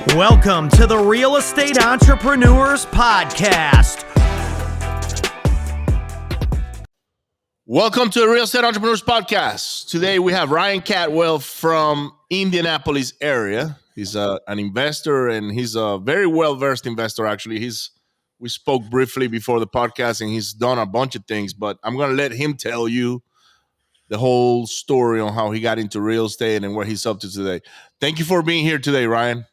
Welcome to the Real Estate Entrepreneurs Podcast. Welcome to the Real Estate Entrepreneurs Podcast. Today we have Ryan Catwell from Indianapolis-area. He's an investor, and he's a very well-versed investor, actually. We spoke briefly before the podcast, and he's done a bunch of things, but I'm going to let him tell you the whole story on how he got into real estate and what he's up to today. Thank you for being here today, Ryan.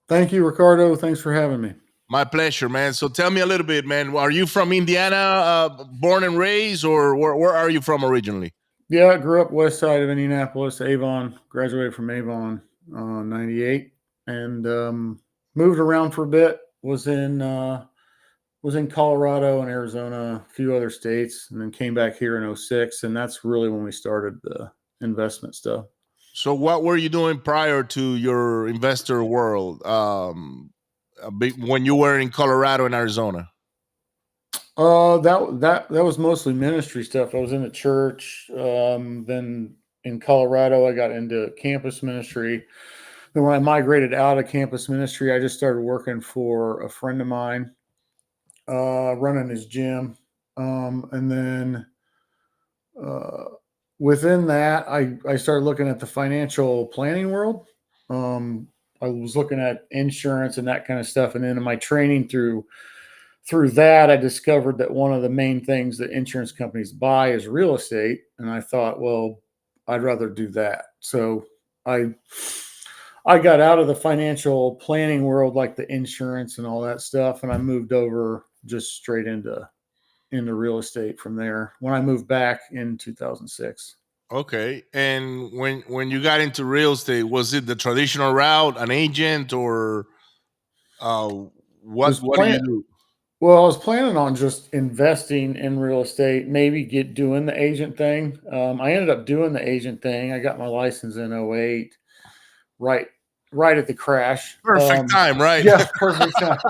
Thank you, Ricardo. Thanks for having me. My pleasure, man. So tell me a little bit, man. Are you from Indiana, born and raised, or where are you from originally? Yeah, I grew up west side of Indianapolis, Avon. Graduated from Avon 98, and moved around for a bit. Was in Colorado and Arizona, a few other states, and then came back here in 06, and that's really when we started the investment stuff. So what were you doing prior to your investor world when you were in Colorado and Arizona? That was mostly ministry stuff. I was in the church. Then in Colorado, I got into campus ministry. Then when I migrated out of campus ministry, I just started working for a friend of mine, running his gym. And then within that, I started looking at the financial planning world. I was looking at insurance and that kind of stuff. And then in my training through that, I discovered that one of the main things that insurance companies buy is real estate. And I thought, well, I'd rather do that. So I got out of the financial planning world, like the insurance and all that stuff. And I moved over just straight into real estate from there when I moved back in 2006. Okay. And when you got into real estate, was it the traditional route, an agent, or what do you do? Well, I was planning on just investing in real estate, maybe doing the agent thing. I ended up doing the agent thing. I got my license in 08, right at the crash. Perfect time, right? Yeah, perfect time.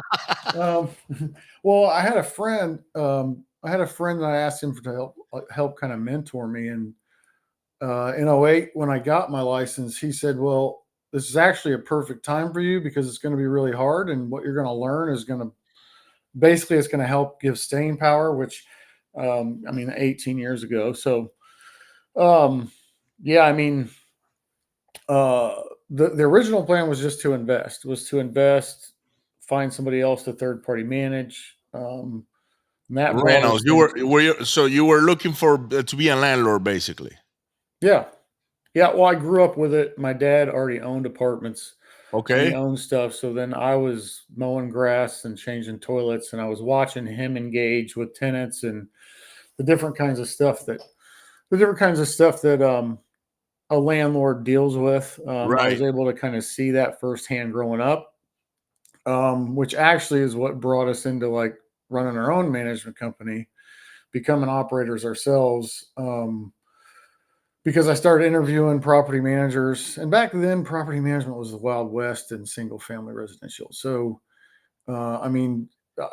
Well, I had a friend. That I asked him to help kind of mentor me, and in 08, when I got my license, he said, well, this is actually a perfect time for you because it's going to be really hard. And what you're going to learn is it's going to help give staying power, which, 18 years ago. So, the original plan was just to invest, find somebody else to third party manage. Rentals. You were looking for to be a landlord, basically. Yeah. Well, I grew up with it. My dad already owned apartments. Okay. He owned stuff. So then I was mowing grass and changing toilets, and I was watching him engage with tenants and the different kinds of stuff that a landlord deals with. Right. I was able to kind of see that firsthand growing up, which actually is what brought us into like running our own management company, becoming operators ourselves. Because I started interviewing property managers, and back then property management was the Wild West in single family residential. So, I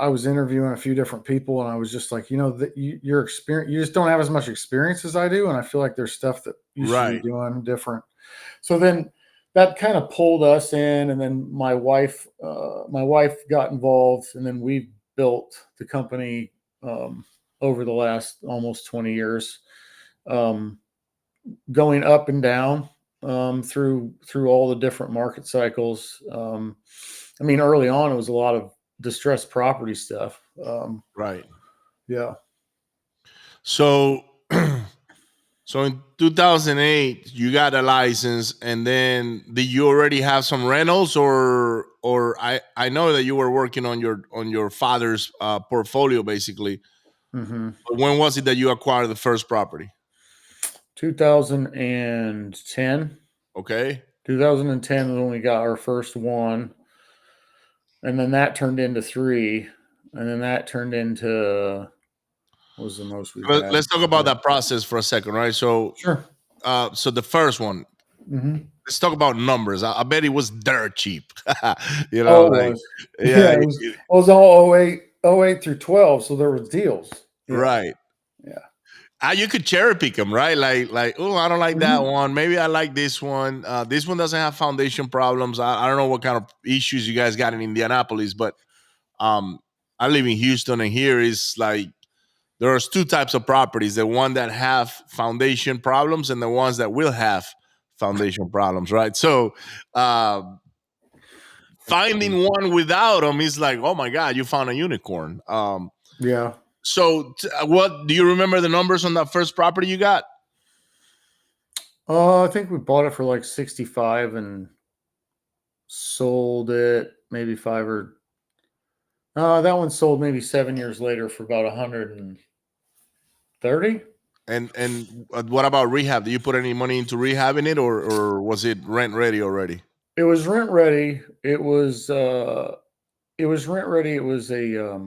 was interviewing a few different people, and I was just like, your experience, you just don't have as much experience as I do. And I feel like there's stuff that you should be doing different. So then that kind of pulled us in, and then my wife got involved, and then we built the company over the last almost 20 years. Going up and down through all the different market cycles. Early on, it was a lot of distressed property stuff. Right. Yeah. So in 2008, you got a license, and then did you already have some rentals, or I know that you were working on your father's portfolio, basically. Mm-hmm. But when was it that you acquired the first property? 2010. Okay. 2010 is when we got our first one. And then that turned into 3. And then that turned into, what was the most we had? Let's talk about that process for a second, right? So, sure. So the first one, let's talk about numbers. I bet it was dirt cheap. It was. Yeah, it was all 08 through 12. So there was deals. Yeah. Right. Yeah. You could cherry pick them, right? Like, oh, I don't like that Mhm. one. Maybe I like this one. This one doesn't have foundation problems. I don't know what kind of issues you guys got in Indianapolis, but um, I live in Houston, and here is like there's two types of properties: the one that have foundation problems, and the ones that will have foundation problems, right? So, That's funny. finding one without them is like, oh my god, you found a unicorn. Yeah. So, what do you remember the numbers on that first property you got? I think we bought it for like 65 and sold it maybe five or that one sold maybe 7 years later for about 130. And what about rehab? Did you put any money into rehabbing it, or was it rent ready already? It was rent ready. It was rent ready. It was a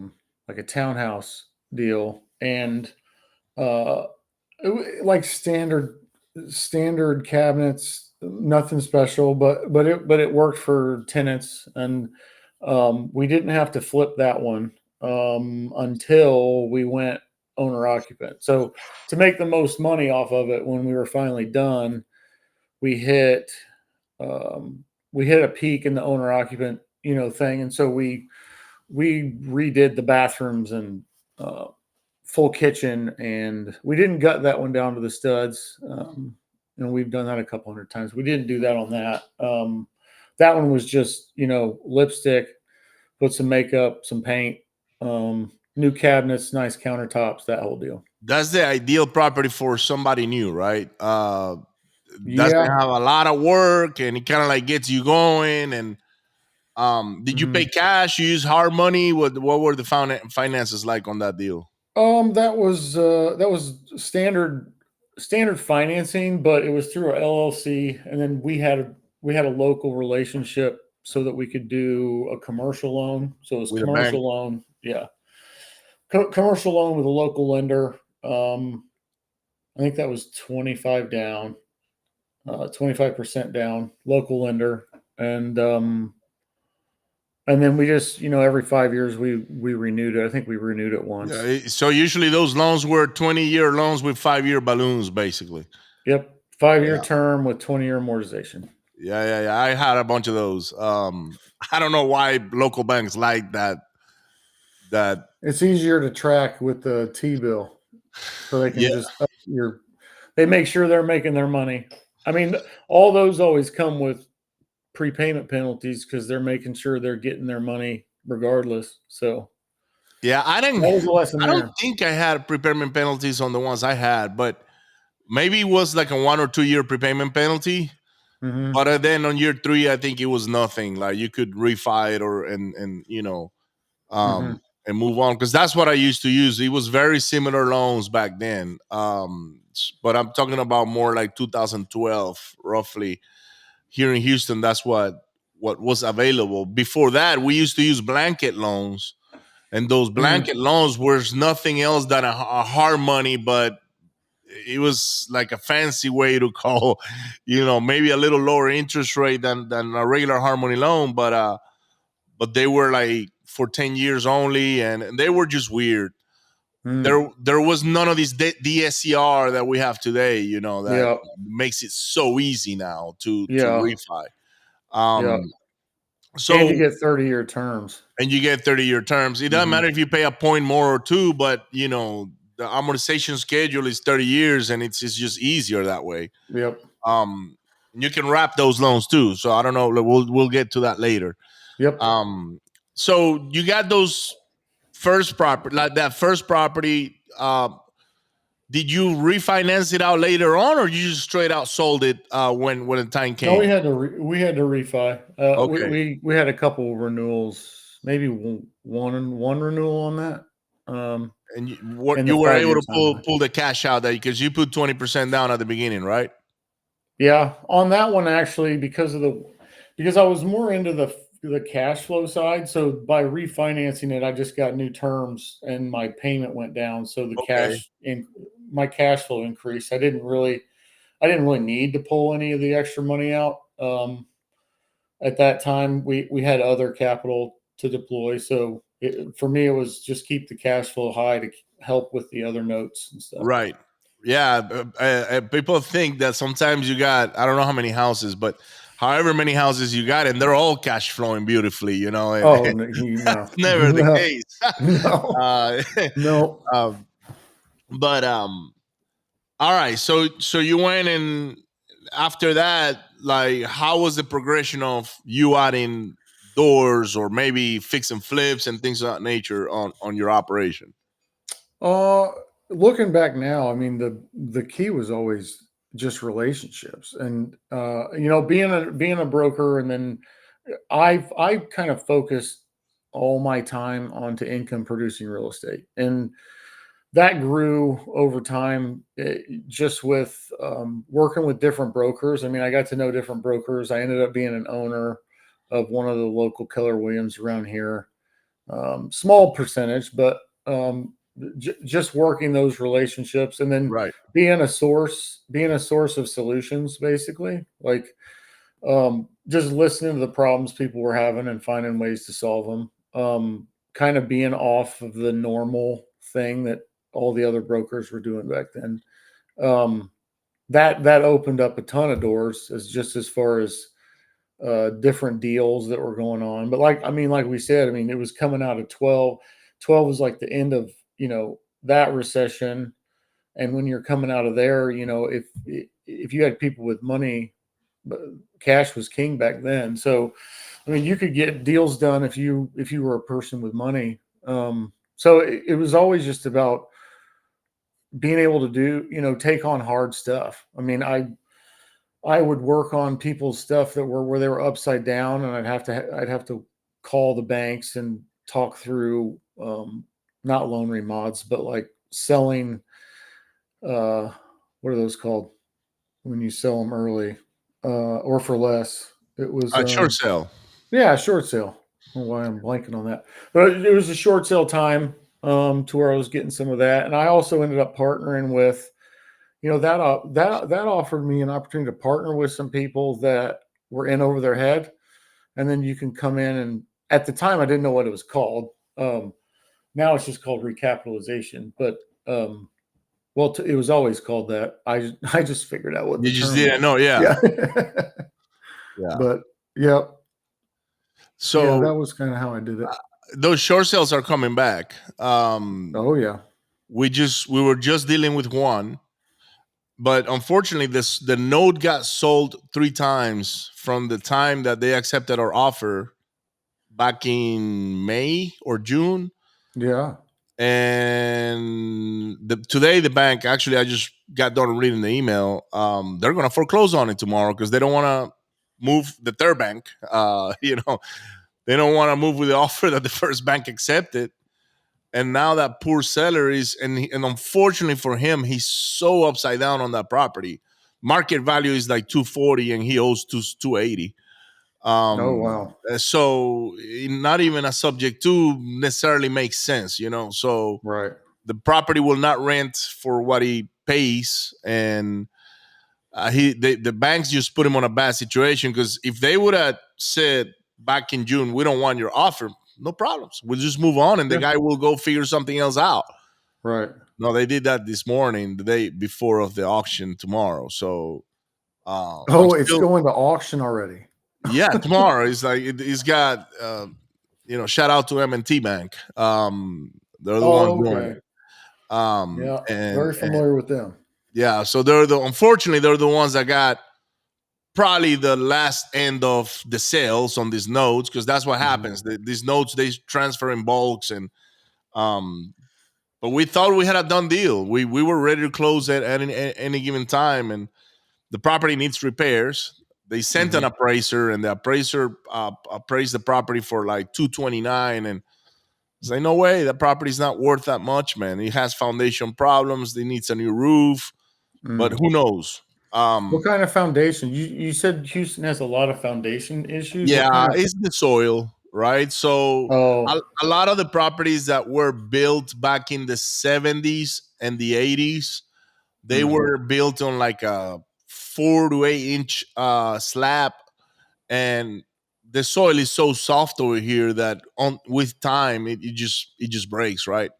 like a townhouse deal, and uh like standard cabinets, nothing special, but it worked for tenants, and we didn't have to flip that one until we went owner occupant. So to make the most money off of it, when we were finally done, we hit um, we hit a peak in the owner occupant thing, and so we redid the bathrooms and uh, full kitchen, and we didn't gut that one down to the studs. And we've done that a couple hundred times. We didn't do that on that. That one was just lipstick, put some makeup, some paint, new cabinets, nice countertops, that whole deal. That's the ideal property for somebody new, right? Doesn't Yeah. have a lot of work, and it kind of like gets you going. And did you pay Mhm. cash? You use hard money? What were the finances like on that deal? That was standard financing, but it was through our LLC, and then we had a local relationship so that we could do a commercial loan. So it was With a bank? commercial loan, yeah, commercial loan with a local lender. I think that was 25 down, 25% down, local lender, and and then we just every 5 years we renewed it. I think we renewed it Yeah. once. So usually those loans were 20-year loans with 5-year balloons, basically. Yep, 5 year Yeah. term with 20-year amortization. Yeah. I had a bunch of those. I don't know why local banks like that. That It's easier to track with the T-bill, so they can Yeah, just they make sure they're making their money. I mean, all those always come with prepayment penalties because they're making sure they're getting their money regardless. So yeah. that was a lesson I don't there. think I had prepayment penalties on the ones I had, but maybe it was like a 1 or 2 year prepayment penalty. Hmm. But then on year three, I think it was nothing. Like you could refi it Hmm. and move on, because that's what I used to use. It was very similar loans back then. But I'm talking about more like 2012, roughly here in Houston. That's what was available. Before that, we used to use blanket loans, and those Mm. blanket loans was nothing else than a hard money, but it was like a fancy way to call, maybe a little lower interest rate than a regular hard money loan, but they were like for 10 years only, and they were just weird. Mm. There was none of this DSCR that we have today, that Yeah. makes it so easy now to Yeah. refi. Yeah. Um, And you so get 30-year terms. and you get 30-year terms. It doesn't Hmm. matter if you pay a point more or two, but the amortization schedule is 30 years, and it's just easier that way. Yep. Um, you can wrap those loans too. So I don't know. We'll get to that later. Yep. Um, so you got those first property, like that first property. Did you refinance it out later on, or you just straight out sold it when the time No, we came? had to we had to refi. We, Okay. we we had a couple renewals, maybe one renewal on that. And what In the you were able 5 year to pull timeline. pull the cash out, that because you put 20% down at the beginning, right? Yeah, on that one actually because I was more into the cash flow side. So by refinancing it, I just got new terms and my payment went down. So Okay. my cash flow increased. I didn't really need to pull any of the extra money out. At that time, we had other capital to deploy. So for me, it was just keep the cash flow high to help with the other notes and stuff. Right. Yeah, people think that sometimes you got, I don't know how many houses, but however many houses you got, and they're all cash flowing beautifully, and Oh no, no, that's never the no, case. no, uh, no. um, but all right, so you went, and after that, like, how was the progression of you adding doors or maybe fixing flips and things of that nature on your operation? Uh, Looking back now, I mean the key was always just relationships, and being a broker, and then I kind of focused all my time onto income producing real estate, and that grew over time, just with working with different brokers. I mean, I got to know different brokers. I ended up being an owner of one of the local Keller Williams around here. Small percentage, but just working those relationships, and then Right. being a source of solutions, basically, like just listening to the problems people were having and finding ways to solve them. Kind of being off of the normal thing that all the other brokers were doing back then. Um, that opened up a ton of doors, as far as different deals that were going on. But like we said, I mean, it was coming out of 12. 12 was like the end of, that recession. And when you're coming out of there, if you had people with money, cash was king back then. So, I mean, you could get deals done if you were a person with money. So it was always just about being able to take on hard stuff. I mean, I would work on people's stuff that were where they were upside down, and I'd have to call the banks and talk through, not loan remods, but like selling. Uh, what are those called when you sell them early, or for less? It was A short sale. yeah, short sale. I don't know why I'm blanking on that, but it was a short sale time, to where I was getting some of that, and I also ended up partnering with, that offered me an opportunity to partner with some people that were in over their head, and then you can come in, and at the time I didn't know what it was called. Now it's just called recapitalization, but well, it was always called that. I just figured out what You the just term didn't was. know, yeah. Yeah, Yeah. but yeah, yeah, So that was kind of how I did it. those short sales are coming back. Oh yeah, We were just dealing with one, but unfortunately, the note got sold three times from the time that they accepted our offer back in May or June. yeah. And today, the bank, actually, I just got done reading the email. They're going to foreclose on it tomorrow because they don't want to move the third bank. They don't want to move with the offer that the first bank accepted. And now that poor seller and unfortunately for him, he's so upside down on that property. Market value is like 240 and he owes 280. Oh wow, So not even a subject to necessarily makes sense. So right. the property will not rent for what he pays, and the banks just put him on a bad situation, because if they would have said back in June, we don't want your offer, no problems, we'll just move on and the Yeah, guy will go figure something else out. right. No, they did that this morning, the day before of the auction tomorrow. So I'm Oh, it's still, going to auction already. yeah, tomorrow. It's like it's got shout out to M&T Bank. They're the ones Oh, doing okay. it. Yeah, And very familiar with them. yeah, so unfortunately they're the ones that got probably the last end of the sales on these notes, because that's what Mhm. happens. These notes, they transfer in bulks, and um but we thought we had a done deal. We were ready to close at any given time, and the property needs repairs. They sent an Mhm. appraiser, and the appraiser appraised the property for like 229, and it's like, no way, that property's not worth that much, man. It has foundation problems. It needs a new roof, but Mm. who knows? What Um, kind of foundation? You said Houston has a lot of foundation issues. What yeah, kind of? it's the soil, right? So Oh, a lot of the properties that were built back in the 70s and the 80s, they mhm. were built on like a 4 to 8 inch slab, and the soil is so soft over here that with time it just breaks, right?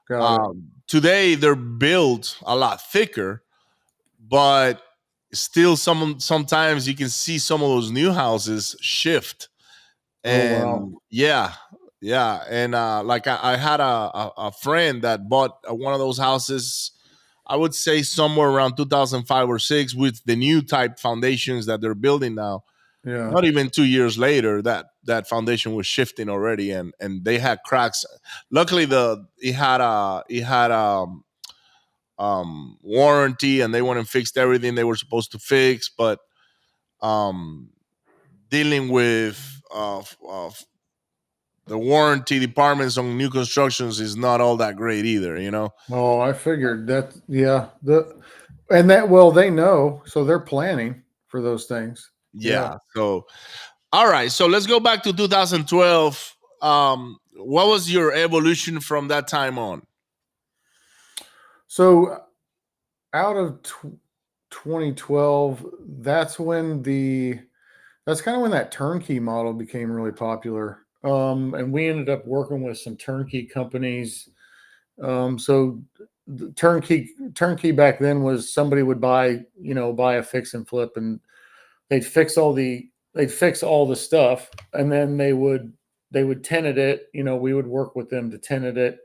Got it. today they're built a lot thicker, but still sometimes you can see some of those new houses shift. Oh wow. And yeah, and like I had a friend that bought one of those houses, I would say somewhere around 2005 or 6, with the new type foundations that they're building now. Yeah. Not even 2 years later, that foundation was shifting already, and they had cracks. Luckily, it had warranty, and they went and fixed everything they were supposed to fix. But um, dealing with the warranty departments on new constructions is not all that great either. Oh, I figured that. Yeah. Well, they know, so they're planning for those things. Yeah. So, all right. So let's go back to 2012. What was your evolution from that time on? So out of 2012, that's kind of when that turnkey model became really popular. And we ended up working with some turnkey companies. So the turnkey back then was somebody would buy a fix and flip, and they'd fix all the stuff, and then they would tenant it. We would work with them to tenant it,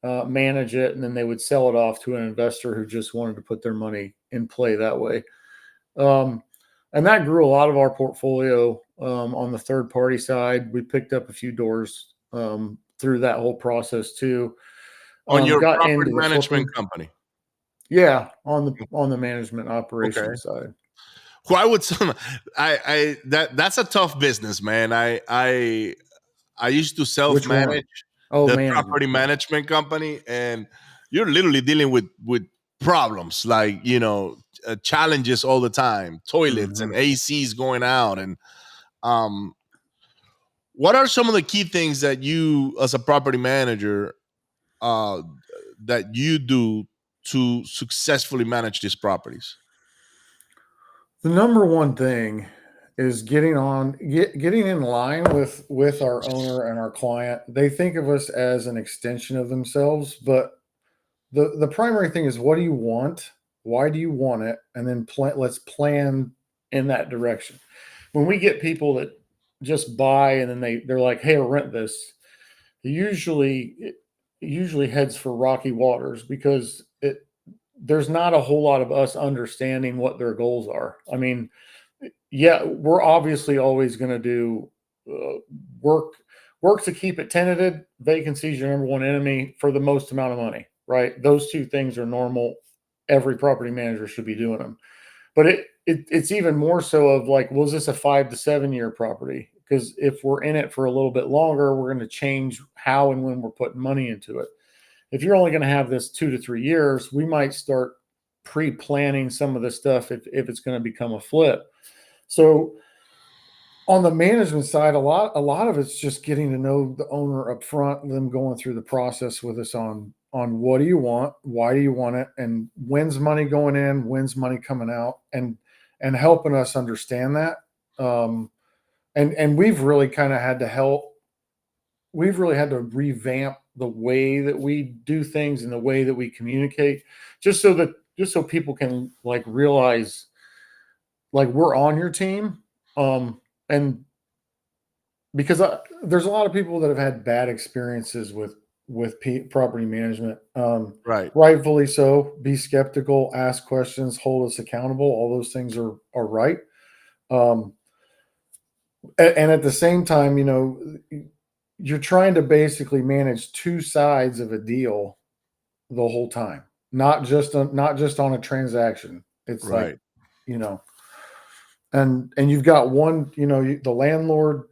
manage it, and then they would sell it off to an investor who just wanted to put their money in play that way. And that grew a lot of our portfolio on the third party side. We picked up a few doors through that whole process too. On your Got property into the management flipping. company? Yeah, on the management Okay. operations side. Why would some? That's a tough business, man. I used to self Which one? manage Oh, the management. property Yeah. management company, and you're literally dealing with problems, like challenges all the time, toilets and Mhm. ACs going out. And um what are some of the key things that you, as a property manager, uh that you do to successfully manage these properties? The number one thing is getting in line with our owner and our client. They think of us as an extension of themselves, but the primary thing is, what do you want? Why do you want it? And then let's plan in that direction. When we get people that just buy and then they're like, "Hey, I'll rent this," it usually heads for rocky waters, because there's not a whole lot of us understanding what their goals are. I mean, yeah, we're obviously always going to do uh, work to keep it tenanted. Vacancy is your number one enemy for the most amount of money, right? Those two things are normal. Every property manager should be doing them. But it's even more so of like, was this a 5 to 7 year property? Because if we're in it for a little bit longer, we're going to change how and when we're putting money into it. If you're only going to have this 2 to 3 years, we might start pre-planning some of the stuff if it's going to become a flip. So on the management side, a lot of it's just getting to know the owner up front, them going through the process with us on what do you want, why do you want it, and when's money going in, when's money coming out, and helping us understand that. And we've really kind of had to help. We've really had to revamp the way that we do things and the way that we communicate, just so people can like realize like we're on your team. And because there's a lot of people that have had bad experiences with property management. Right. Rightfully so. Be skeptical, ask questions, hold us accountable. All those things are right. Um, and at the same time, you're trying to basically manage two sides of a deal the whole time, not just on a transaction. It's like, Right. you know, and you've got one, the landlord.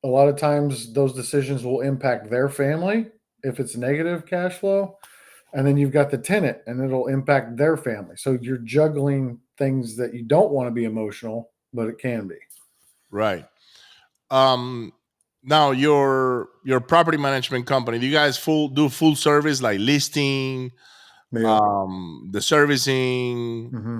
A lot of times those decisions will impact their family if it's negative cash flow. And then you've got the tenant and it'll impact their family. So you're juggling things that you don't want to be emotional, but it can be. Right. um Now, your property management company, do you guys do full service, like listing, Yeah. the servicing? Hmm.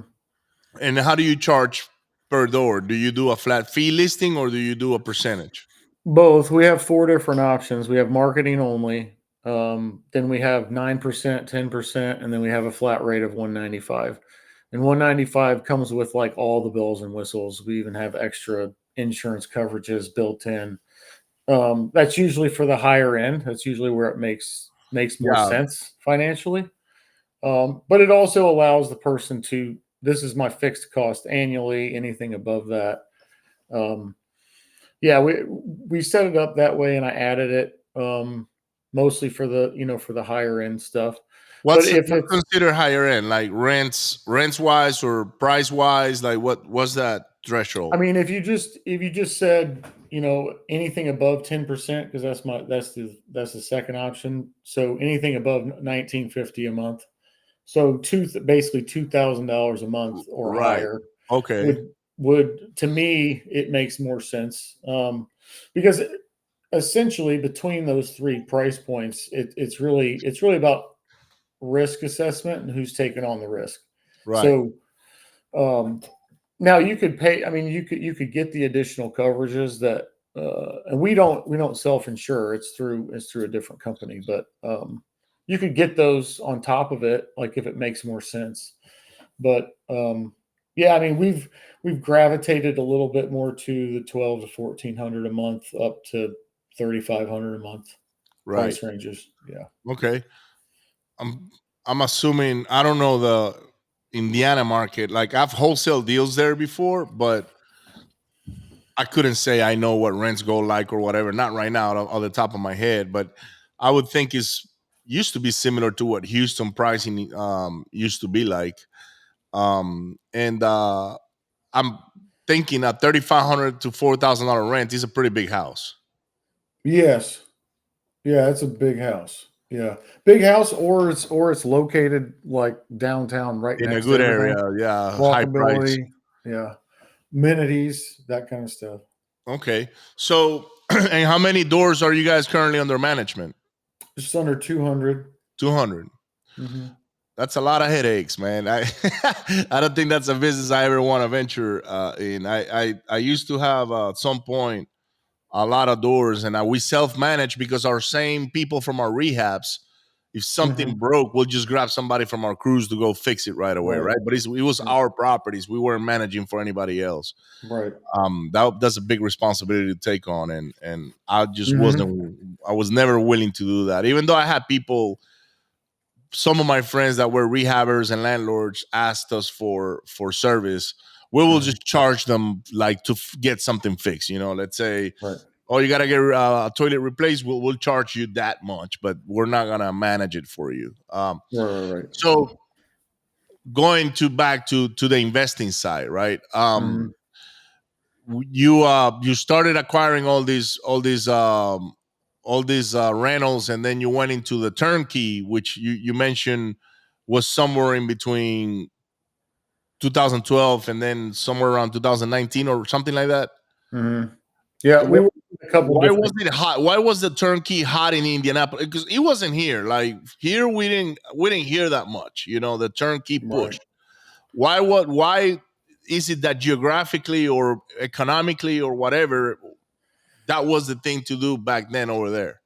And how do you charge per door? Do you do a flat fee listing, or do you do a percentage? Both. We have four different options. We have marketing only. Then we have 9%, 10%, and then we have a flat rate of 195. And 195 comes with like all the bells and whistles. We even have extra insurance coverages built in. That's usually for the higher end. That's usually where it makes more Yeah. sense financially. But it also allows the person to, this is my fixed cost annually, anything above that. Yeah, we set it up that way, and I added it mostly for the higher end stuff. But if What's it's, considered higher end, like rents wise or price wise? Like what was that threshold? I mean, if you just said anything above 10%, because that's the second option. So anything above 1950 a month. So basically $2,000 a month or Right. higher Okay. would to me it makes more sense, because essentially between those three price points, it's really about risk assessment and who's taking on the risk. Right. So um, now you could pay. I mean, you could get the additional coverages that, and we don't self insure. It's through a different company, but you could get those on top of it, like if it makes more sense. But yeah, I mean we've gravitated a little bit more to the 12 to 1,400 a month, up to 3,500 a month Right. price ranges. Yeah. Okay. I'm I'm assuming I don't know the Indiana market. Like I've wholesale deals there before, but I couldn't say I know what rents go like or whatever. Not right now on the top of my head, but I would think is used to be similar to what Houston pricing used to be like. And I'm thinking a $3,500 to $4,000 rent is a pretty big house Yes. Yeah, it's a big house. Yeah, big house, or it's located like downtown, right in a next to good area. everything. Yeah, high price. Walkability. Yeah, amenities, that kind of stuff. Okay, so and how many doors are you guys currently under management? Just under 200. 200. Mm-hmm. That's a lot of headaches, man. I I don't think that's a business I ever want to venture in. I used to have at some point a lot of doors, and we self manage because our same people from our rehabs. If something Mm-hmm. broke, we'll just grab somebody from our crews to go fix it right away, Right. right? But it was Right. our properties; we weren't managing for anybody else. Right. That's a big responsibility to take on, and I just Mm-hmm. wasn't. I was never willing to do that, even though I had people, some of my friends that were rehabbers and landlords asked us for service. We will Mm-hmm. just charge them like to get something fixed. Let's say, Right. oh, you gotta get a toilet replaced. We'll charge you that much, but we're not gonna manage it for you. Right. Right. So going to back to the investing side, right? Mm-hmm. You started acquiring all these rentals, and then you went into the turnkey, which you mentioned was somewhere in between 2012 and then somewhere around 2019 or something like that. Mm-hmm. Yeah, we Wh- were in a couple Why was different. it hot? Why was the turnkey hot in Indianapolis? Because it wasn't here. Like here, we didn't hear that much. The turnkey Right. push. Why is it that geographically or economically or whatever that was the thing to do back then over there?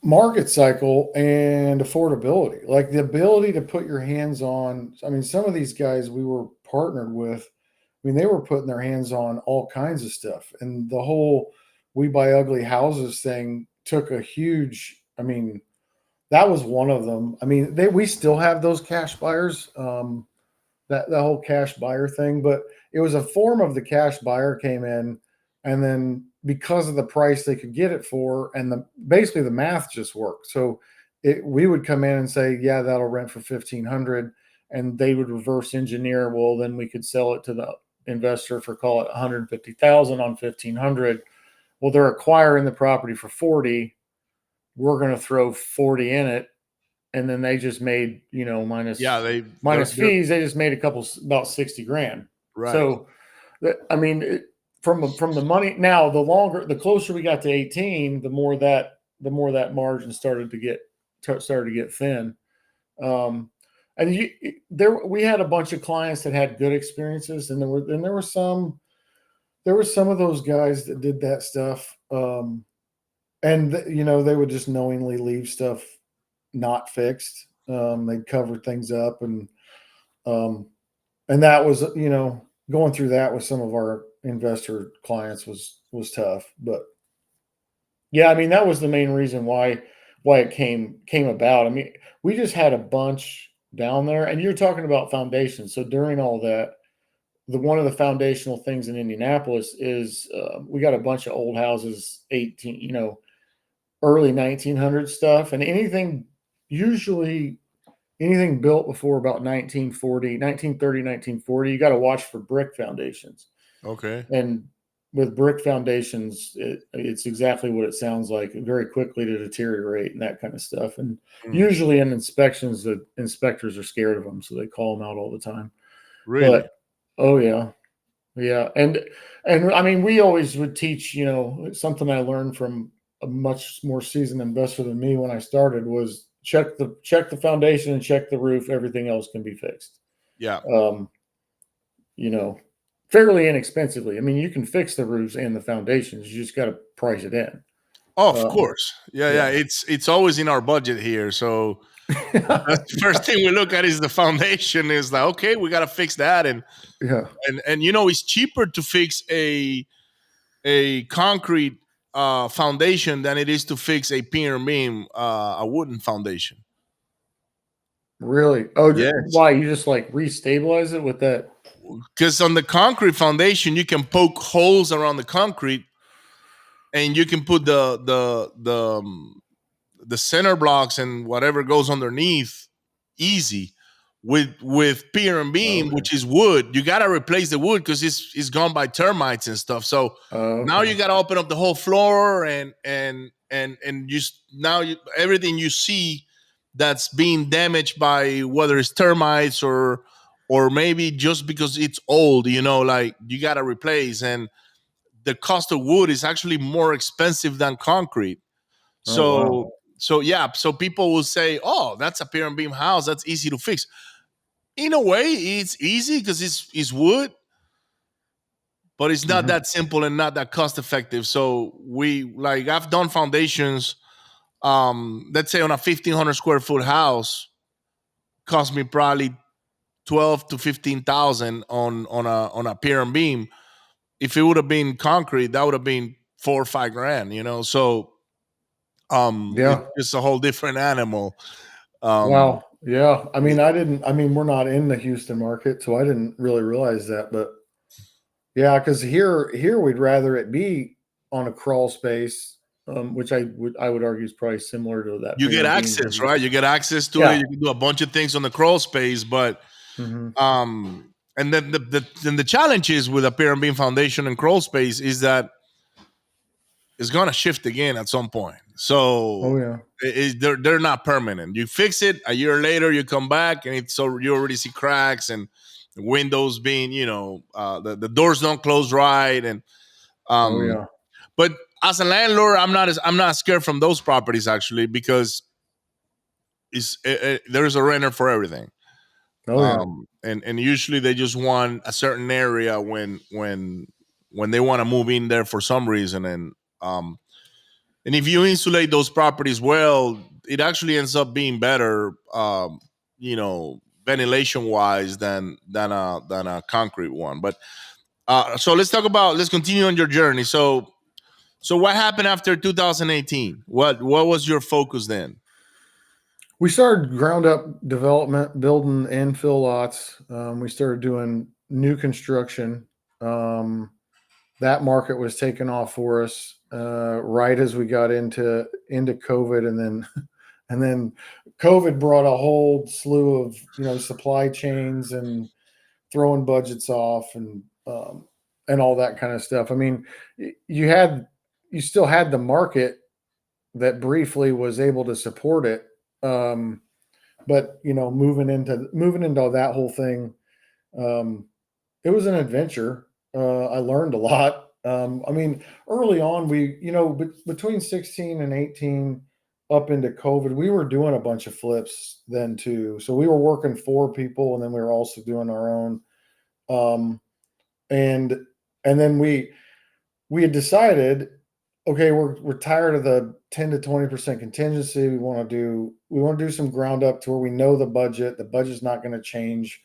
Market cycle and affordability, like the ability to put your hands on. I mean, some of these guys we were partnered with, I mean, they were putting their hands on all kinds of stuff. And the whole "we buy ugly houses" thing took a huge, I mean, that was one of them. I mean, we still have those cash buyers, that the whole cash buyer thing, but it was a form of the cash buyer came in, and then because of the price they could get it for, and basically the math just worked. So we would come in and say, yeah, that'll rent for 1,500, and they would reverse engineer. Well, then we could sell it to the investor for, call it 150,000 on 1,500. Well, they're acquiring the property for 40. We're going to throw 40 in it, and then they just made, Yeah, minus they're fees, they just made about 60 grand. right. So I mean, from the money, now the closer we got to 18, the more that margin started to get thin. um and we had a bunch of clients that had good experiences, and there were some of those guys that did that stuff, And they would just knowingly leave stuff not fixed. They'd cover things up, and that was, going through that with some of our investor clients was tough. But yeah, I mean, that was the main reason why it came about. I mean, we just had a bunch down there, and you're talking about foundations. So during all that, one of the foundational things in Indianapolis is we got a bunch of old houses, early 1900 stuff, and usually anything built before about 1930, 1940, you got to watch for brick foundations. Okay. And with brick foundations, it's exactly what it sounds like, very quickly to deteriorate and that kind of stuff. And usually in inspections, the inspectors are scared of them, so they call them out all the time. Really? But oh yeah, yeah, and I mean, we always would teach. Something I learned from a much more seasoned investor than me when I started was check the foundation and check the roof. Everything else can be fixed. Yeah. Fairly inexpensively. I mean, you can fix the roofs and the foundations. You just got to price it in. Oh, of course. Yeah. yeah. It's always in our budget here. So that's the first thing we look at is the foundation. Is like, okay, we got to fix that, and Yeah. and it's cheaper to fix a concrete foundation than it is to fix a pier and beam, a wooden foundation. Really? Oh, Yes. why? You just like restabilize it with that? Because on the concrete foundation, you can poke holes around the concrete, and you can put the center blocks and whatever goes underneath easy. With pier and beam, Okay. which is wood, you got to replace the wood because it's gone by termites and stuff. So now you got to open up the whole floor, and everything you see that's being damaged by whether it's termites or maybe just because it's old, like you got to replace. And the cost of wood is actually more expensive than concrete. Oh, wow. So people will say, "Oh, that's a pier and beam house. That's easy to fix." In a way, it's easy because it's wood, but it's not that simple and not that cost effective. So I've done foundations. Let's say on a 1,500 square foot house, cost me probably 12 to 15,000 on a pier and beam. If it would have been concrete, that would have been $4 or $5 grand. So Yeah. it's just a whole different animal. Um, Wow. Yeah. I mean, we're not in the Houston market, so I didn't really realize that. But yeah, because here we'd rather it be on a crawl space, which I would argue is probably similar to that. You pier get and beam access, versus. right? You get access to it. Yeah. You can do a bunch of things on the crawl space, but Mm-hmm. and then the challenge is with a pier and beam foundation and crawl space is that it's gonna shift again at some point. Oh So yeah. they're not permanent. You fix it a year later, you come back, and you already see cracks and windows being, the doors don't close right, and Oh um. yeah. But as a landlord, I'm not scared from those properties actually because there is a renter for everything. Oh yeah. And usually they just want a certain area when they want to move in there for some reason, and if you insulate those properties well, it actually ends up being better, ventilation wise than a concrete one. But so let's continue on your journey. So what happened after 2018? What was your focus then? We started ground up development, building infill lots. We started doing new construction. That market was taking off for us right as we got into COVID, and then COVID brought a whole slew of supply chains and throwing budgets off and all that kind of stuff. I mean, you still had the market that briefly was able to support it. But moving into that whole thing, it was an adventure. I learned a lot. I mean, early on, between 16 and 18 up into COVID, we were doing a bunch of flips then too. So we were working for people, and then we were also doing our own. Um, and then we had decided okay, we're tired of the 10 to 20% contingency. We want to do some ground up to where we know the budget. The budget's not going to change.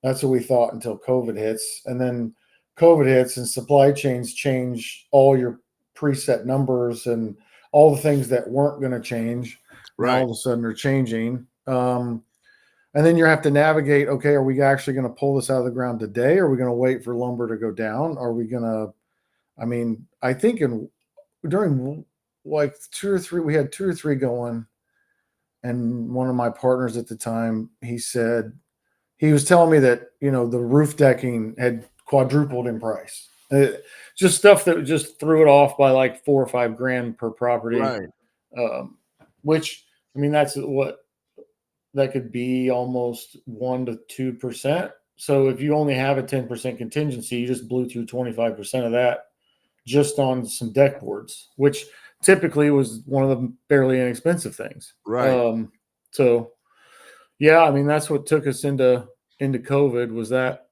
That's what we thought until COVID hits. And then COVID hits and supply chains change all your preset numbers and all the things that weren't going to change. Now all Right. of a sudden are changing. And then you have to navigate, okay, are we actually going to pull this out of the ground today? Are we going to wait for lumber to go down? Are we going to, I think during like we had 2 or 3 going. And one of my partners at the time, he was telling me that, the roof decking had quadrupled in price. Just stuff that just threw it off by like $4 or $5 grand per property. Right. Which, that's what that could be, almost 1 to 2%. So if you only have a 10% contingency, you just blew through 25% of that just on some deck boards, which typically was one of the fairly inexpensive things. Right. So yeah, that's what took us into COVID, was that,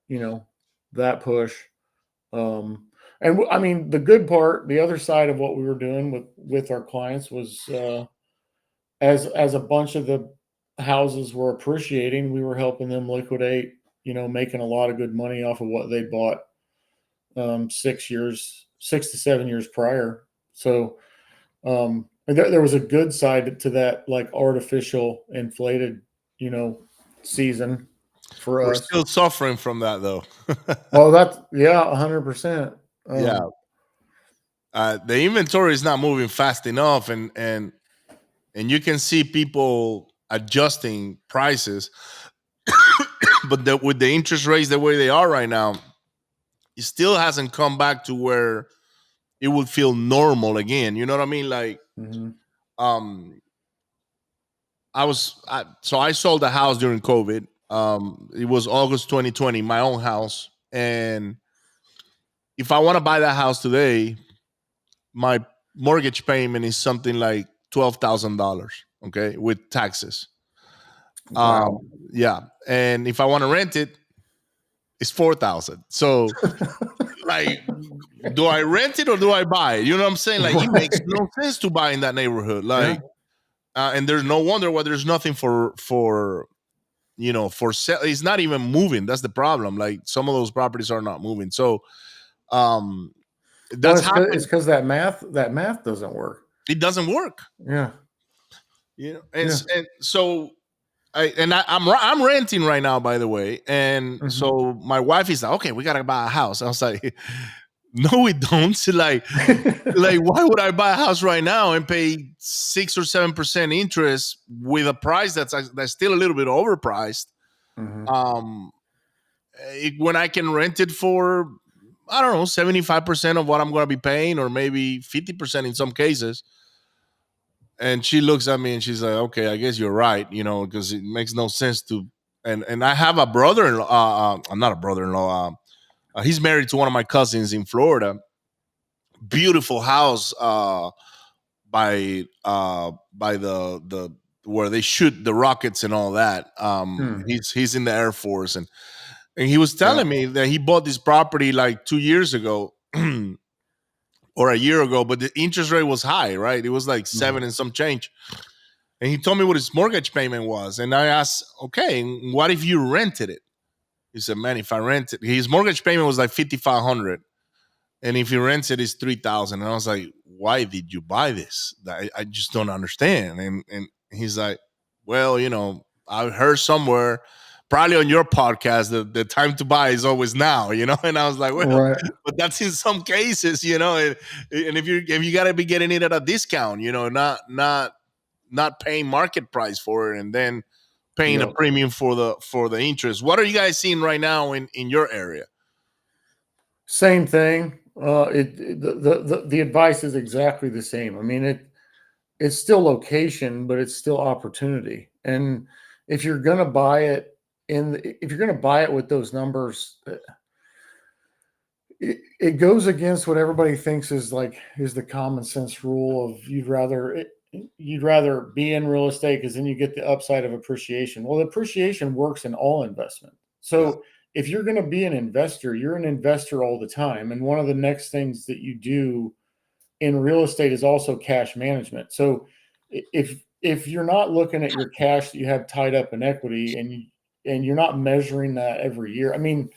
that push. And the good part, the other side of what we were doing with our clients was, as a bunch of the houses were appreciating, we were helping them liquidate, making a lot of good money off of what they bought 6 to 7 years prior. So there was a good side to that, like artificial inflated, season for We're us. still suffering from that, though. Oh, 100%. Yeah. The inventory is not moving fast enough, and you can see people adjusting prices, but with the interest rates the way they are right now, it still hasn't come back to where it would feel normal again. You know what I mean? Like, Mhm. so I sold a house during COVID. It was August 2020, my own house, and if I want to buy that house today, my mortgage payment is something like $12,000, okay, with taxes. Wow. Yeah, and if I want to rent it, it's 4,000. So, like, do I rent it or do I buy it? You know what I'm saying? Like, it makes Right. no sense to buy in that neighborhood. Yeah. Like, and there's no wonder why there's nothing for sale. It's not even moving. That's the problem. Like, some of those properties are not moving. So, Well, that's it's happened. because that math doesn't work. It doesn't work. Yeah. And Yeah. and so I'm renting right now, by the way, and Mhm. so my wife is like, okay, we gotta buy a house. I was like, no, we don't. Like, why would I buy a house right now and pay 6 or 7% interest with a price that's still a little bit overpriced? Mhm. Um, when I can rent it for, I don't know, 75% of what I'm going to be paying, or maybe 50% in some cases. And she looks at me and she's like, okay, I guess you're right, because it makes no sense to. And I have a brother-in-law. I'm not a brother-in-law. He's married to one of my cousins in Florida. Beautiful house by the where they shoot the rockets and all that. Hmm. He's in the Air Force, and he was Yeah. telling me that he bought this property like 2 years ago. Or a year ago, but the interest rate was high, right? It was like Mhm. 7 and some change. And he told me what his mortgage payment was. And I asked, okay, what if you rented it? He said, man, if I rent it, his mortgage payment was like 5,500. And if he rents it, it's 3,000. And I was like, why did you buy this? I just don't understand. And he's like, well, I heard somewhere, probably on your podcast, the time to buy is always now, And I was like, well, Right. but that's in some cases, and if you got to be getting it at a discount, not paying market price for it, and then paying a Yep. premium for the interest. What are you guys seeing right now in your area? Same thing. The advice is exactly the same. It's still location, but it's still opportunity. And if you're gonna buy it if you're gonna buy it with those numbers, it goes against what everybody thinks is the common sense rule of you'd rather be in real estate because then you get the upside of appreciation. Well, the appreciation works in all investment. Yeah. So if you're going to be an investor, you're an investor all the time. And one of the next things that you do in real estate is also cash management. So if you're not looking at your cash that you have tied up in equity and you're not measuring that every year, I mean,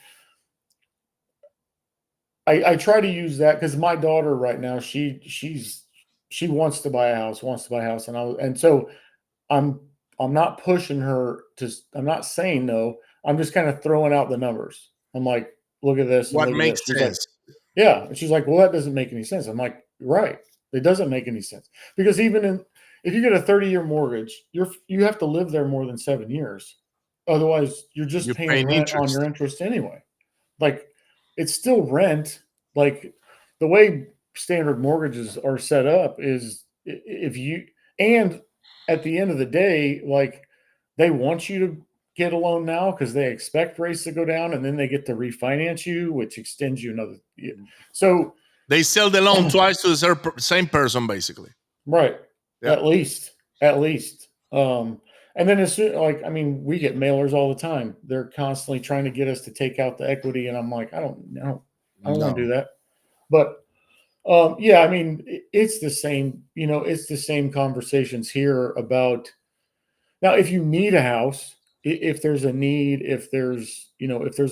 I try to use that because my daughter right now, she wants to buy a house, and so I'm I'm not pushing her to. I'm not saying no. I'm just kind of throwing out the numbers. I'm like, look at this and What look at this. makes She's like, sense? yeah. And she's like, well, that doesn't make any sense. I'm like, right. It doesn't make any sense because if you get a 30-year mortgage, you have to live there more than 7 years. Otherwise, you're just You're paying paying rent on your interest. interest anyway. Like it's still rent. Like the way standard mortgages are set up is if you and at the end of the day, like they want you to get a loan now because they expect rates to go down and then they get to refinance you, which extends you another year. So They sell the loan twice to the same person, basically. right. Yeah. At least. And then as soon like I mean, we get mailers all the time. They're constantly trying to get us to take out the equity, and I'm like, I don't want to do No. that. But yeah, I mean, it's the same. It's the same conversations here about now. If you need a house, if there's a need, if there's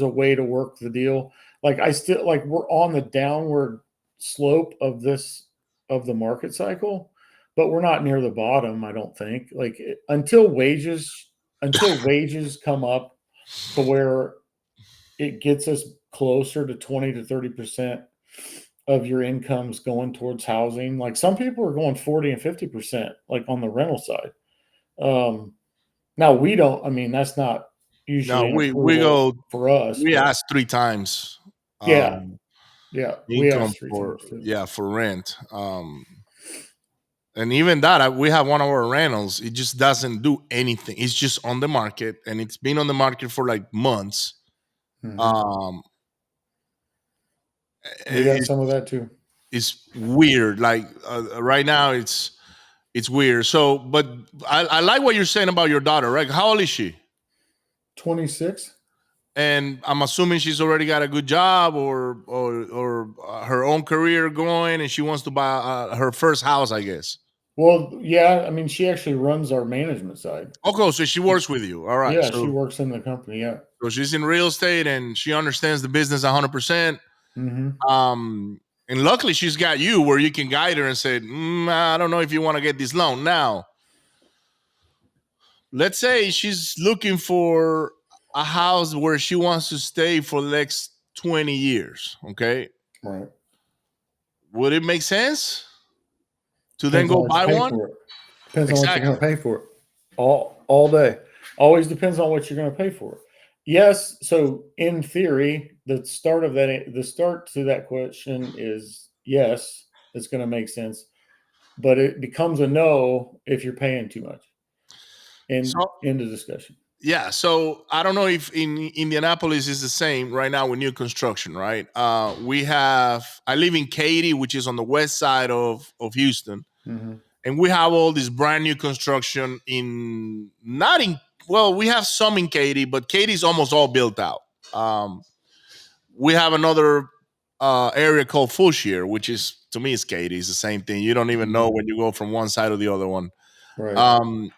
a way to work the deal, like I still like we're on the downward slope of the market cycle, but we're not near the bottom. I don't think. Like until wages come up to where it gets us closer to 20 to 30% of your incomes going towards housing. Like some people are going 40 and 50%, like on the rental side. Now we don't, I mean, that's not No, usually an we approval go. for us, We but asked 3 times yeah, yeah, we income asked three for times too. for rent. And even that, we have one of our rentals. It just doesn't do anything. It's just on the market, and it's been on the market for like months. Mhm. Um, We got it's some of that too. it's weird. Like right now, it's weird. So, but I like what you're saying about your daughter, right? How old is she? 26. And I'm assuming she's already got a good job or her own career going, and she wants to buy her first house, I guess. Well, yeah, I mean, she actually runs our management side. Okay, so she works with you. All right, Yeah, she so works in the company. Yeah. she's in real estate and she understands the business 100%. Hmm. And luckily she's got you where you can guide her and say, I don't know if you want to get this loan now. Let's say she's looking for a house where she wants to stay for the next 20 years. Okay, Right. would it make sense to then Depends on go what you buy pay one? for it. Depends on what you're going Exactly. to pay for it. All day. Always depends on what you're going to pay for it. Yes. So in theory, the start to that question is yes. It's going to make sense, but it becomes a no if you're paying too much. So In the discussion. yeah, so I don't know if in Indianapolis is the same right now with new construction, right? I live in Katy, which is on the west side of Houston, Mm-hmm. and we have all this brand new construction in not in well, we have some in Katy, but Katy's almost all built out. Um, we have another area called Fouchier, which is to me is Katy. It's the same thing. You don't even know Mm-hmm. when you go from one side or the other one. Right.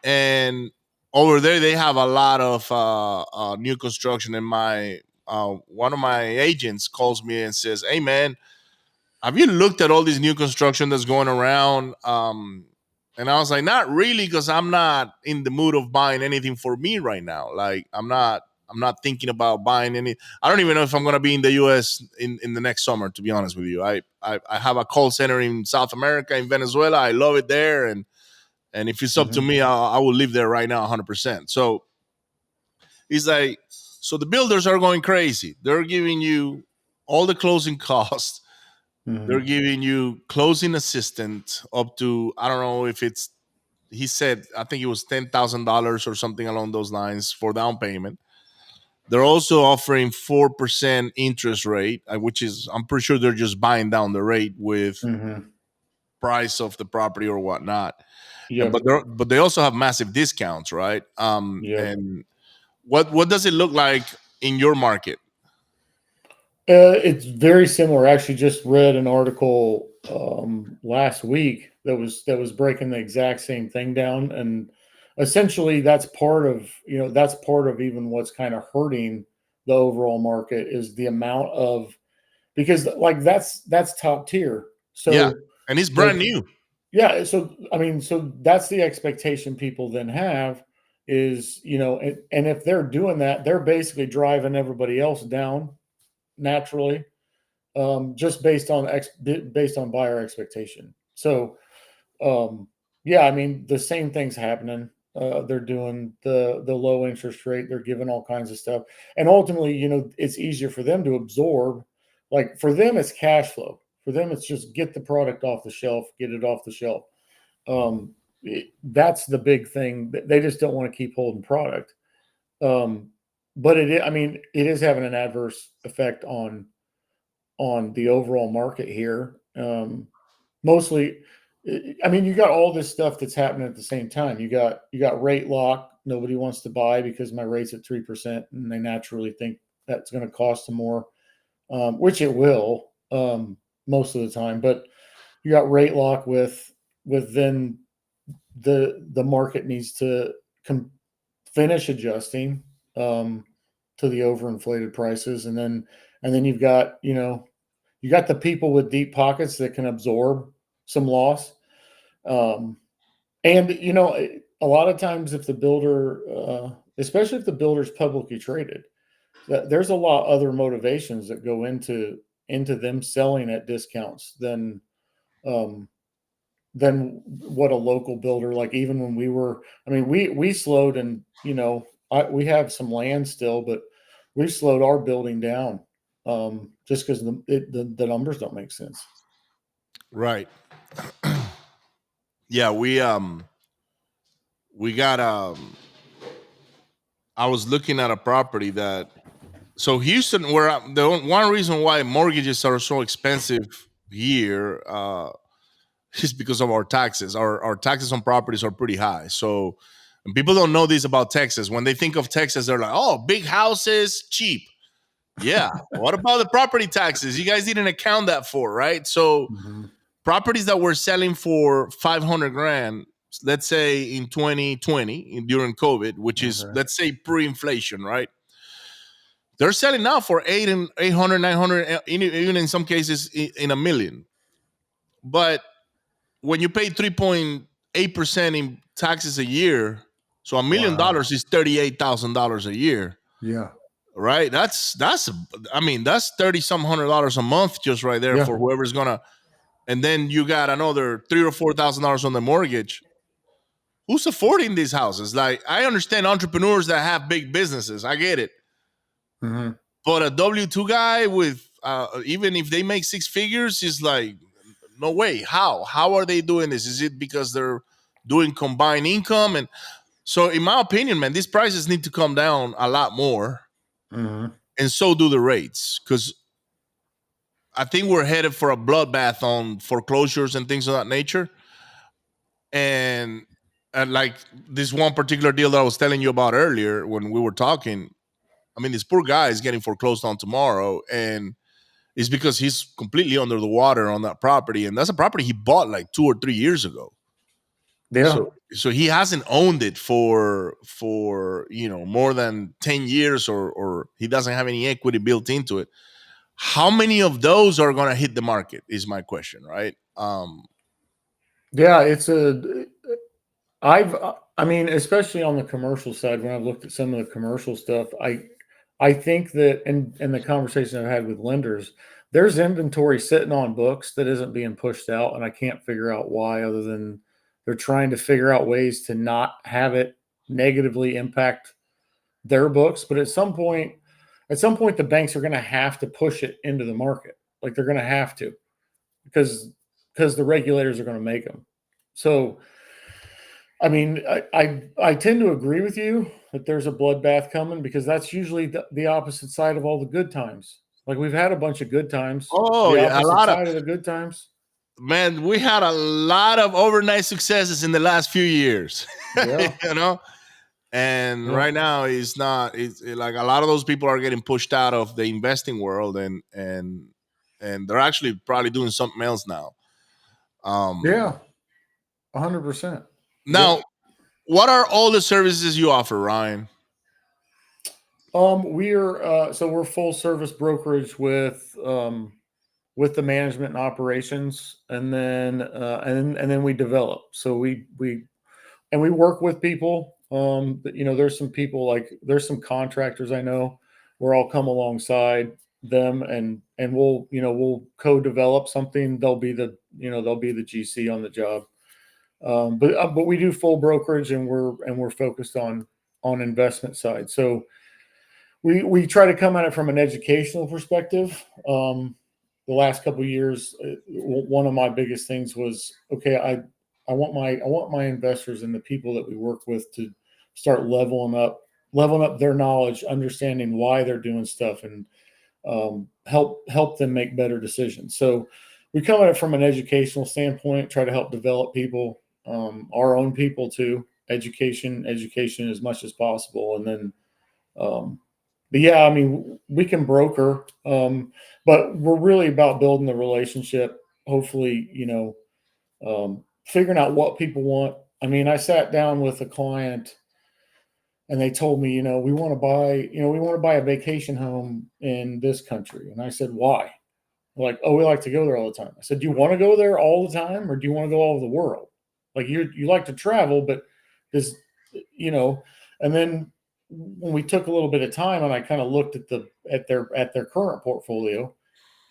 And over there they have a lot of new construction. And my one of my agents calls me and says, "Hey man, have you looked at all this new construction that's going around?" And I was like, "Not really, because I'm not in the mood of buying anything for me right now. Like I'm not thinking about buying any. I don't even know if I'm gonna be in the U.S. in the next summer. To be honest with you, I have a call center in South America, in Venezuela. I love it there, and if it's up to Mm-hmm. me, I will live there right now 100%. So he's like, so the builders are going crazy. They're giving you all the closing costs. They're Mm-hmm. giving you closing assistant up to, I don't know if it's, he said, I think it was $10,000 or something along those lines for down payment. They're also offering 4% interest rate, which is, I'm pretty sure they're just buying down the rate with Mm-hmm. price of the property or whatnot. Yep. But they also have massive discounts, right? Yep. And what does it look like in your market? It's very similar. I actually just read an article last week that was breaking the exact same thing down, and essentially that's part of even what's kind of hurting the overall market is the amount of, because like that's top tier. Yeah, So and it's like, brand new. yeah, so I mean, so that's the expectation people then have is, and if they're doing that, they're basically driving everybody else down naturally, just based on buyer expectation. So, yeah, I mean, the same thing's happening. They're doing the low interest rate. They're giving all kinds of stuff, and ultimately, it's easier for them to absorb. Like for them, it's cash flow. For them, it's just get the product off the shelf, get it off the shelf. That's the big thing. They just don't want to keep holding product. But I mean, it is having an adverse effect on the overall market here. Mostly, I mean, you got all this stuff that's happening at the same time. You got rate lock. Nobody wants to buy because my rate's at 3%, and they naturally think that's going to cost them more, which it will, most of the time. But you got rate lock with then the market needs to finish adjusting, to the overinflated prices, and then you've got you got the people with deep pockets that can absorb some loss. Um, and a lot of times if the builder, especially if the builder's publicly traded, there's a lot of other motivations that go into them selling at discounts um, than what a local builder, like even when I mean, we slowed, and we have some land still, but we slowed our building down, just because the numbers don't make sense. Right. Yeah, we got I was looking at a property that, so Houston, one reason why mortgages are so expensive here, is because of our taxes. Our taxes on properties are pretty high. So, and people don't know this about Texas. When they think of Texas, they're like, "Oh, big houses, cheap." Yeah. What about the property taxes? You guys didn't account that for, right? So, Mhm. properties that were selling for 500 grand, let's say in 2020 during COVID, which is, Okay. let's say, pre-inflation, right? They're selling now for 800, 900, even in some cases in a million. But when you pay 3.8% in taxes a year, so $1 million Wow. is $38,000 a year, Yeah. right? I mean, that's 30 some $100 a month just right there Yeah. for whoever's gonna. And then you got another $3,000 or $4,000 on the mortgage. Who's affording these houses? Like, I understand entrepreneurs that have big businesses, I get it, Hmm. but a W-2 guy with even if they make six figures is like, no way. How are they doing this? Is it because they're doing combined income? And so, in my opinion, man, these prices need to come down a lot more, Hmm. and so do the rates, because I think we're headed for a bloodbath on foreclosures and things of that nature. And like this one particular deal that I was telling you about earlier when we were talking, I mean, this poor guy is getting foreclosed on tomorrow, and it's because he's completely under the water on that property, and that's a property he bought like 2 or 3 years ago. Yeah. So he hasn't owned it for more than 10 years, or he doesn't have any equity built into it. How many of those are going to hit the market is my question, right? Yeah. I mean, especially on the commercial side, when I've looked at some of the commercial stuff, I think that in the conversation I've had with lenders, there's inventory sitting on books that isn't being pushed out, and I can't figure out why, other than they're trying to figure out ways to not have it negatively impact their books. But at some point, the banks are going to have to push it into the market. Like they're going to have to, because the regulators are going to make them. So, I mean, I tend to agree with you that there's a bloodbath coming, because that's usually the opposite side of all the good times. Like we've had a bunch of good times. Oh The yeah, a opposite lot of, side of the good times. man, we had a lot of overnight successes in the last few years. Yeah. you know and Yeah. right now it's like a lot of those people are getting pushed out of the investing world, and they're actually probably doing something else now. Yeah, 100%. Now, what are all the services you offer, Ryan? We're full service brokerage with the management and operations, and then we develop. So we work with people. There's some people, like there's some contractors I know where I'll come alongside them, and we'll co-develop something. They'll be the GC on the job. But we do full brokerage, and we're focused on investment side. So we try to come at it from an educational perspective. The last couple of years, one of my biggest things was, okay, I want my investors and the people that we work with to start leveling up their knowledge, understanding why they're doing stuff, and help them make better decisions. So we come at it from an educational standpoint, try to help develop people, our own people too, education as much as possible. And then, but yeah, I mean, we can broker, but we're really about building the relationship. Hopefully, figuring out what people want. I mean, I sat down with a client and they told me, we want to buy a vacation home in this country. And I said, why? They're like, oh, we like to go there all the time. I said, do you want to go there all the time, or do you want to go all over the world? Like, you like to travel, but this, and then when we took a little bit of time and I kind of looked at their current portfolio,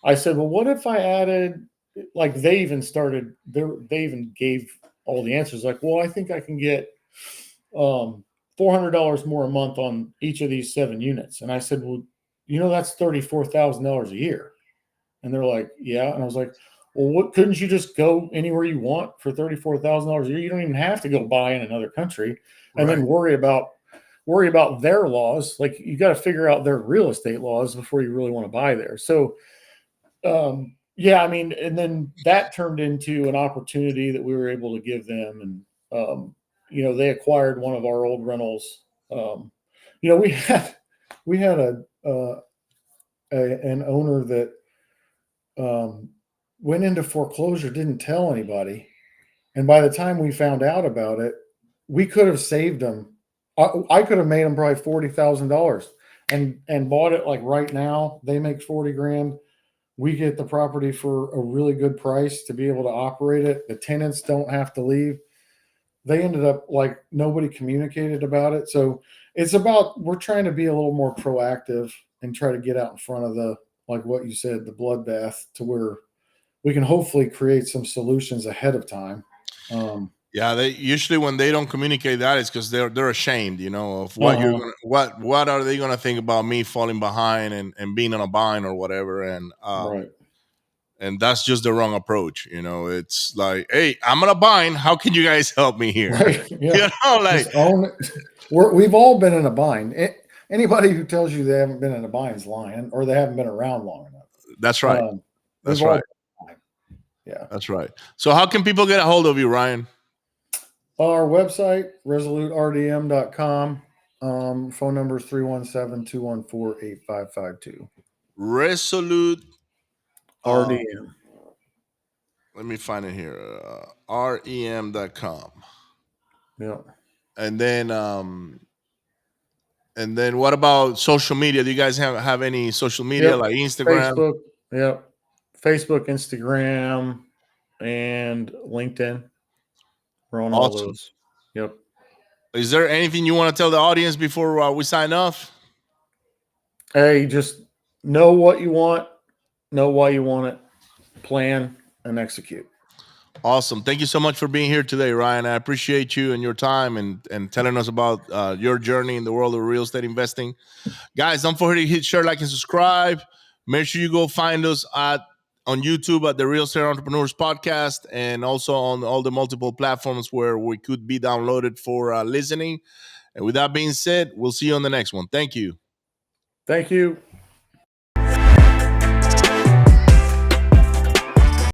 I said, well, what if I added, like they even gave all the answers. Like, well, I think I can get $400 more a month on each of these 7 units. And I said, well, that's $34,000 a year. And they're like, yeah. And I was like, well, what, couldn't you just go anywhere you want for $34,000 a year? You don't even have to go buy in another country and then worry about their laws. Like, you got to figure out their real estate laws before you really want to buy there. So, yeah, I mean, and then that turned into an opportunity that we were able to give them. And, they acquired one of our old rentals. We had an owner that went into foreclosure, didn't tell anybody. And by the time we found out about it, we could have saved them. I could have made them probably $40,000 and bought it. Like right now, they make 40 grand. We get the property for a really good price to be able to operate it. The tenants don't have to leave. They ended up, like, nobody communicated about it. So we're trying to be a little more proactive and try to get out in front of like what you said, the bloodbath, to where we can hopefully create some solutions ahead of time. Yeah, they usually, when they don't communicate that, it's because they're ashamed, of what you're gonna, what are they gonna think about me falling behind and being on a bind or whatever, and Right. and that's just the wrong approach. It's like, hey, I'm on a bind. How can you guys help me here? Right. Yeah. Like, Just own it. We've all been in a bind. Anybody who tells you they haven't been in a bind is lying, or they haven't been around long enough. that's right. That's right. Yeah. That's right. So how can people get a hold of you, Ryan? Our website, resoluterdm.com. Phone number is 317-214-8552. Resolute RDM. Let me find it here. REM.com. Yeah. And then what about social media? Do you guys have any social media, like Instagram? Facebook. Yep. Facebook, Instagram, and LinkedIn. We're on all those. Yep. Is there anything you want to tell the audience before we sign off? Hey, just know what you want, know why you want it, plan, and execute. Awesome. Thank you so much for being here today, Ryan. I appreciate you and your time and telling us about your journey in the world of real estate investing. Guys, don't forget to hit share, like, and subscribe. Make sure you go find us on YouTube at the Real Estate Entrepreneurs Podcast, and also on all the multiple platforms where we could be downloaded for listening. And with that being said, we'll see you on the next one. Thank you. Thank you.